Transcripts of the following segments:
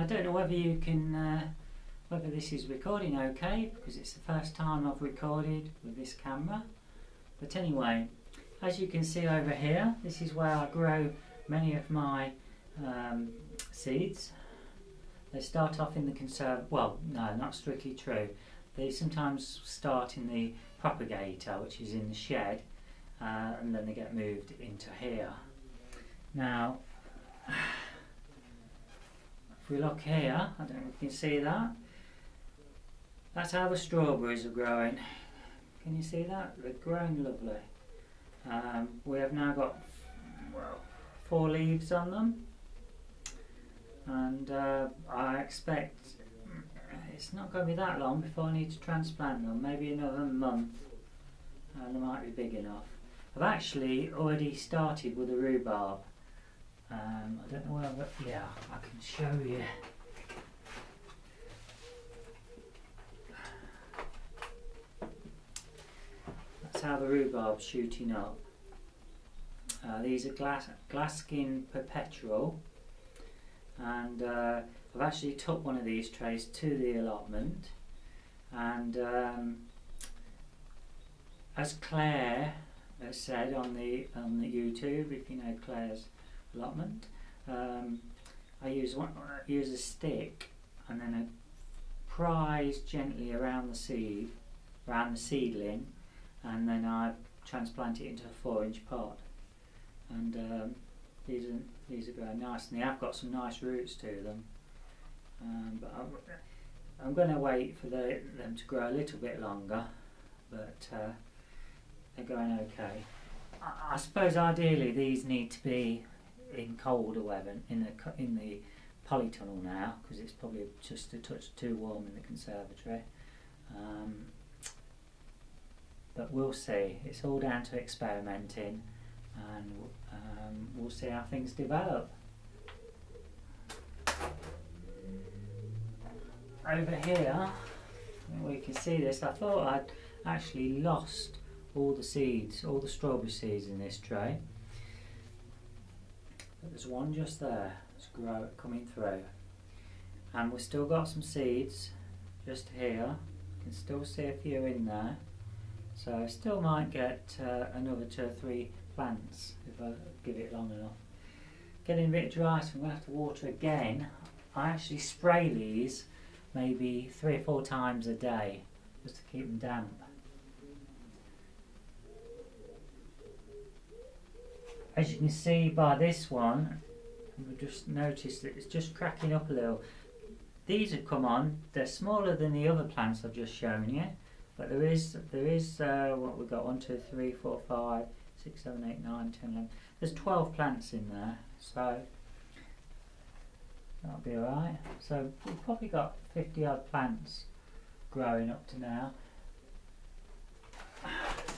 I don't know whether you can, whether this is recording okay, because it's the first time I've recorded with this camera. But anyway, as you can see over here, this is where I grow many of my seeds. They start off in the well, no, not strictly true. They sometimes start in the propagator, which is in the shed, and then they get moved into here. Now, if we look here, I don't know if you can see that. That's how the strawberries are growing. Can you see that? They're growing lovely. We have now got, well, 4 leaves on them, and I expect it's not going to be that long before I need to transplant them. Maybe another month, and they might be big enough. I've actually already started with the rhubarb. I don't know whether, yeah, I can show you. That's how the rhubarb's shooting up. These are glass skin perpetual, and I've actually took one of these trays to the allotment, and as Claire has said on the YouTube, if you know Claire's allotment, I use a stick and then I prise gently around the seedling, and then I transplant it into a 4-inch pot. And these are growing nice, and they have got some nice roots to them. But I'm going to wait for them to grow a little bit longer, but they're going okay. I suppose ideally these need to be in colder weather in the polytunnel now, because it's probably just a touch too warm in the conservatory. But we'll see. It's all down to experimenting, and we'll see how things develop. Over here, we can see this. I thought I'd actually lost all the seeds, all the strawberry seeds in this tray. But there's one just there, it's coming through. And we've still got some seeds just here. You can still see a few in there. So I still might get another 2 or 3 plants if I give it long enough. Getting a bit dry, so I'm going to have to water again. I actually spray these maybe 3 or 4 times a day just to keep them damp. As you can see by this one, we've just noticed that it's just cracking up a little. These have come on. They're smaller than the other plants I've just shown you, but there is what we've got, 1, 2, 3, 4, 5, 6, 7, 8, 9, 10, 11. There's 12 plants in there, so that'll be alright. So we've probably got 50 odd plants growing up to now.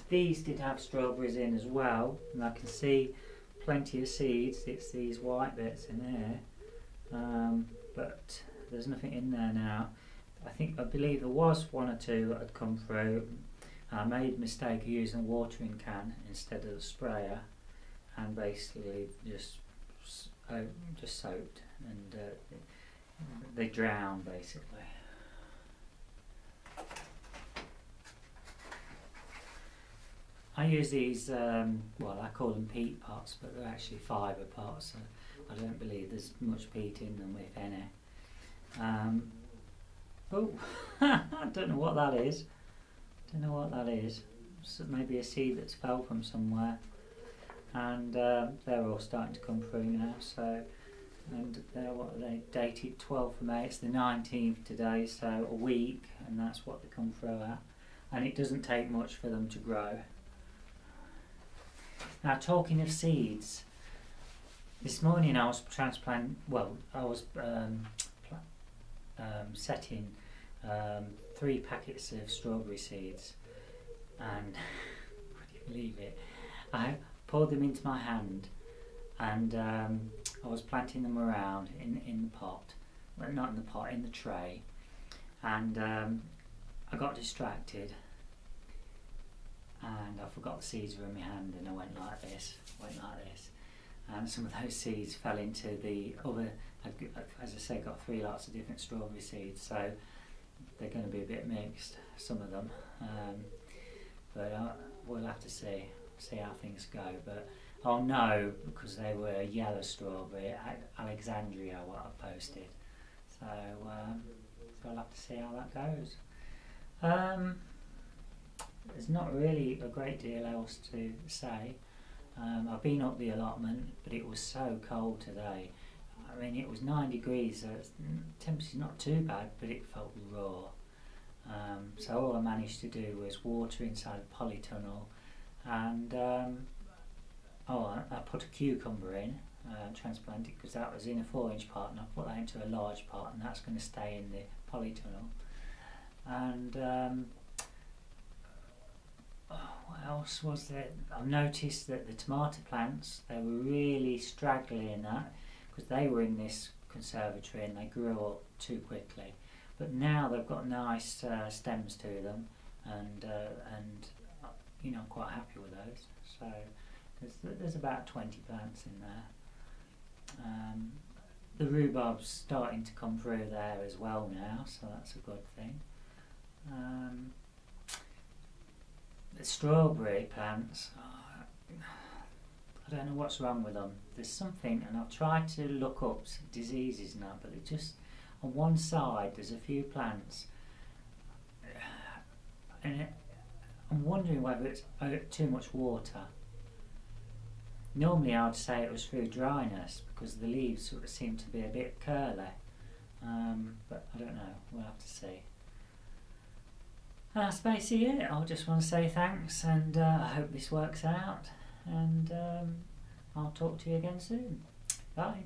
These did have strawberries in as well, and I can see plenty of seeds. It's these white bits in there, but there's nothing in there now. I believe there was 1 or 2 that had come through. I made a mistake of using a watering can instead of the sprayer, and basically just soaked, and they drowned basically. I use these, well, I call them peat pots, but they're actually fibre pots, so I don't believe there's much peat in them, if any. Oh, I don't know what that is. Don't know what that is. So maybe a seed that's fell from somewhere, and they're all starting to come through now. So, and they're what are they dated 12th of May. It's the 19th today, so a week, and that's what they come through at. And it doesn't take much for them to grow. Now, talking of seeds, this morning I was setting 3 packets of strawberry seeds, and would you believe it? I poured them into my hand, and I was planting them around in the pot, well, not in the pot, in the tray, and I got distracted, and I forgot the seeds were in my hand, and I went like this, and some of those seeds fell into the other. As I say, got 3 lots of different strawberry seeds, so they're going to be a bit mixed, some of them, but we'll have to see how things go. But I'll know because they were yellow strawberry, Alexandria, what I posted, so I'll have to see how that goes. There's not really a great deal else to say. I've been up the allotment, but it was so cold today. I mean, it was 9 degrees, so temperature's not too bad, but it felt raw. So all I managed to do was water inside a polytunnel, and I put a cucumber in, transplanted, because that was in a 4-inch pot, and I put that into a large pot, and that's going to stay in the polytunnel. And what else was there? I've noticed that the tomato plants, they were really straggly in that, because they were in this conservatory and they grew up too quickly. But now they've got nice stems to them, and you know, I'm quite happy with those. So there's about 20 plants in there. The rhubarb's starting to come through there as well now, so that's a good thing. The strawberry plants, I don't know what's wrong with them. There's something, and I've tried to look up diseases now, but it just, on one side there's a few plants, and I'm wondering whether it's too much water. Normally I'd say it was through dryness, because the leaves sort of seem to be a bit curly, but I don't know, we'll have to see. That's basically it. I just want to say thanks, and I hope this works out, and I'll talk to you again soon. Bye.